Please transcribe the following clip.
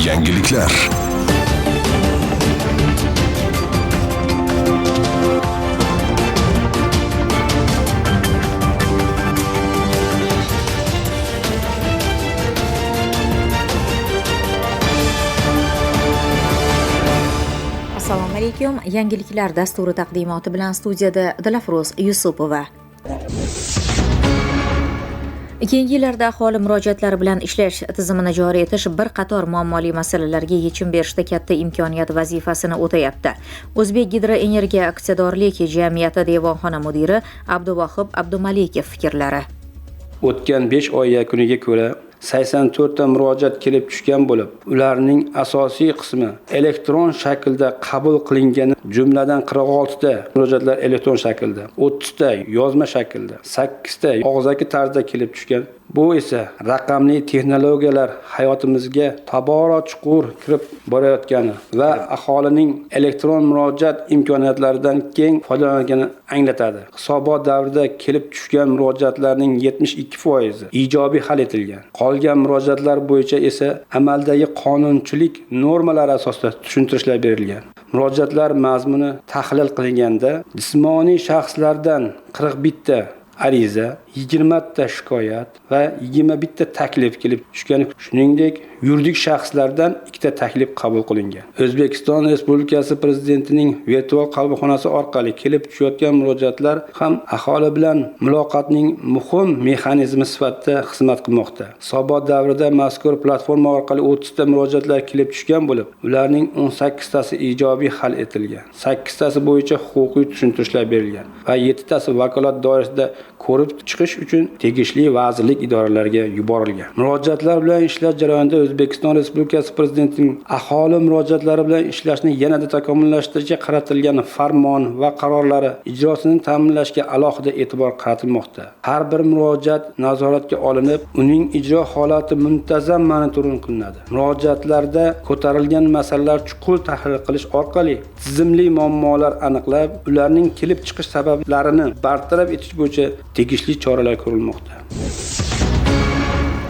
Yangiliklar. Assalomu alaykum. Yangiliklar dasturi taqdimoti bilan studiyada Dilafruz Yusupova. Keyingi yillarda aholi murojaatlari bilan ishlash tizimini joriy etish bir qator muammoli masalalarga yechim berishda katta imkoniyat vazifasini o'tayapti. O'zbek gidroenergiya aksiyadorlik jamiyati devonxona mudiri Abduvohib Abdumalikov fikrlari. O'tgan 5 oy yakuniga ko'ra 84 ta murojaat kelib tushgan bo'lib, ularning asosiy qismi elektron shaklda qabul qilingani, jumladan 46 ta murojaatlar elektron shaklda, 30 ta yozma shaklda, 8 ta og'zaki tarzda kelib tushgan. Bu esa raqamli texnologiyalar hayotimizga tobora chuqur kirib borayotgani va aholining elektron murojaat imkoniyatlaridan keng foydalanganini anglatadi. Hisobot davrida kelib tushgan murojaatlarning 72% ijobiy hal etilgan. Qolgan murojaatlar bo'yicha esa amaldagi qonunchilik normalari asosida tushuntirishlar berilgan. Murojaatlar mazmuni tahlil qilinganda jismoniy shaxslardan 41 ta ariza, 20 ta shikoyat va 21 ta taklif kelib tushgan. Shuningdek, yuridik shaxslardan 2 ta taklif qabul qilingan. O'zbekiston Respublikasi Prezidentining virtual qabulxonasi orqali kelib tushayotgan murojaatlar ham aholi bilan muloqotning muhim mexanizmi sifatida xizmat qilmoqda. Hisobot davrida mazkur platforma orqali 30 ta murojaatlar kelib tushgan bo'lib, ularning 18 tasi ijobiy hal etilgan. 8 tasi bo'yicha huquqiy tushuntirishlar berilgan va 7 tasi vakolat doirasida ko'rib chiqish uchun tegishli vazirlik idoralariga yuborilgan. Murojaatlar bilan ishlash jarayonida O'zbekiston Respublikasi Prezidentining aholi murojaatlari bilan ishlashni yanada takomillashtirishga qaratilgan farmon va qarorlari ijrosini ta'minlashga alohida e'tibor qaratilmoqda. Har bir murojaat nazoratga olinib, uning ijro holati muntazam monitoring qilinadi. Murojaatlarda ko'tarilgan masalalar chuqur tahlil qilish orqali tizimli muammolar aniqlab, ularning kelib chiqish sabablarini bartaraf etish bo'yicha tegishli choralar ko'rilmoqda.